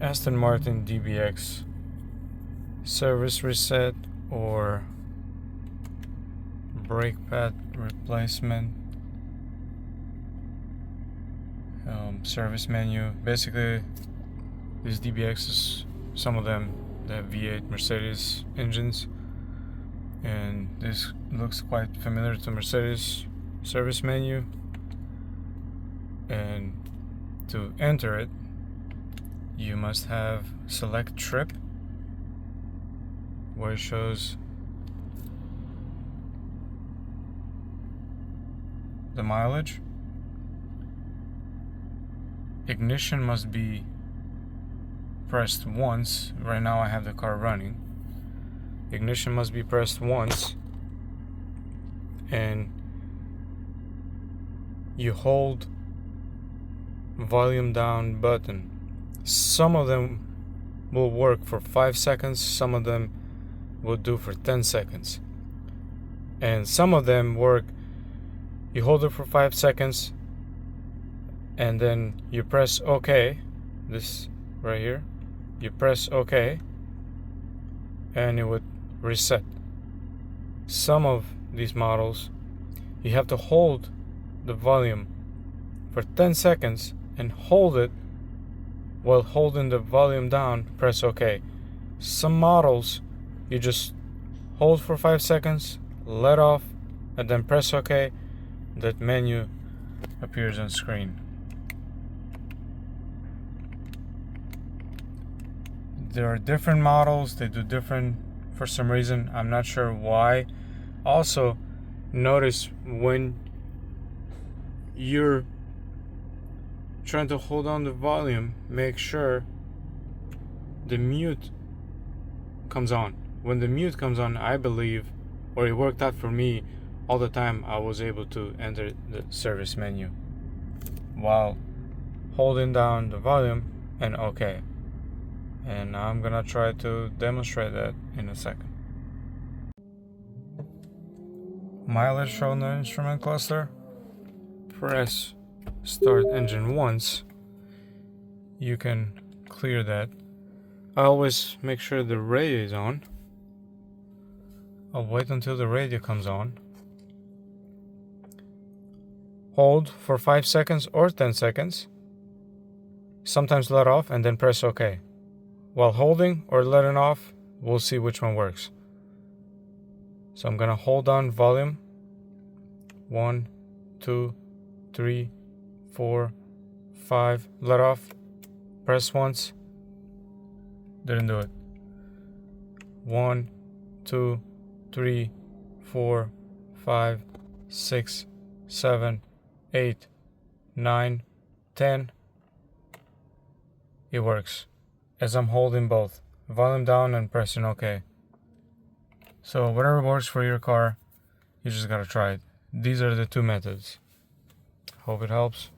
Aston Martin DBX service reset or brake pad replacement, service menu. Basically, these DBXs, some of them, they have V8 Mercedes engines, and this looks quite familiar to Mercedes service menu. And to enter it, you must have select trip, where it shows the mileage. Ignition must be pressed once. Right now I have the car running. Ignition must be pressed once, and you hold volume down button. Some of them will work for 5 seconds, some of them will do for 10 seconds, and some of them work. You hold it for 5 seconds and then you press OK, this right here, you press OK and it would reset. Some of these models, you have to hold the volume for 10 seconds and hold it while holding the volume down, press OK. Some models, you just hold for 5 seconds, let off, and then press OK. That menu appears on screen. There are different models, they do different for some reason, I'm not sure why. Also, notice when you're trying to hold on the volume, make sure the mute comes on. When the mute comes on, I believe, or it worked out for me all the time, I was able to enter the service menu while holding down the volume and OK. And I'm gonna try to demonstrate that in a second. Mileage shown in the instrument cluster. Press start engine once. You can clear that. I always make sure the radio is on. I'll wait until the radio comes on. Hold for 5 seconds or 10 seconds. Sometimes let off and then press OK. While holding or letting off, we'll see which one works. So I'm gonna hold down volume. 1, 2, 3, 4, 5. Let off. Press once. Didn't do it. 1, 2, 3, 4, 5, 6, 7, 8, 9, 10. It works as I'm holding both volume down and pressing OK. So whatever works for your car, you just gotta try it. These are the two methods. Hope it helps.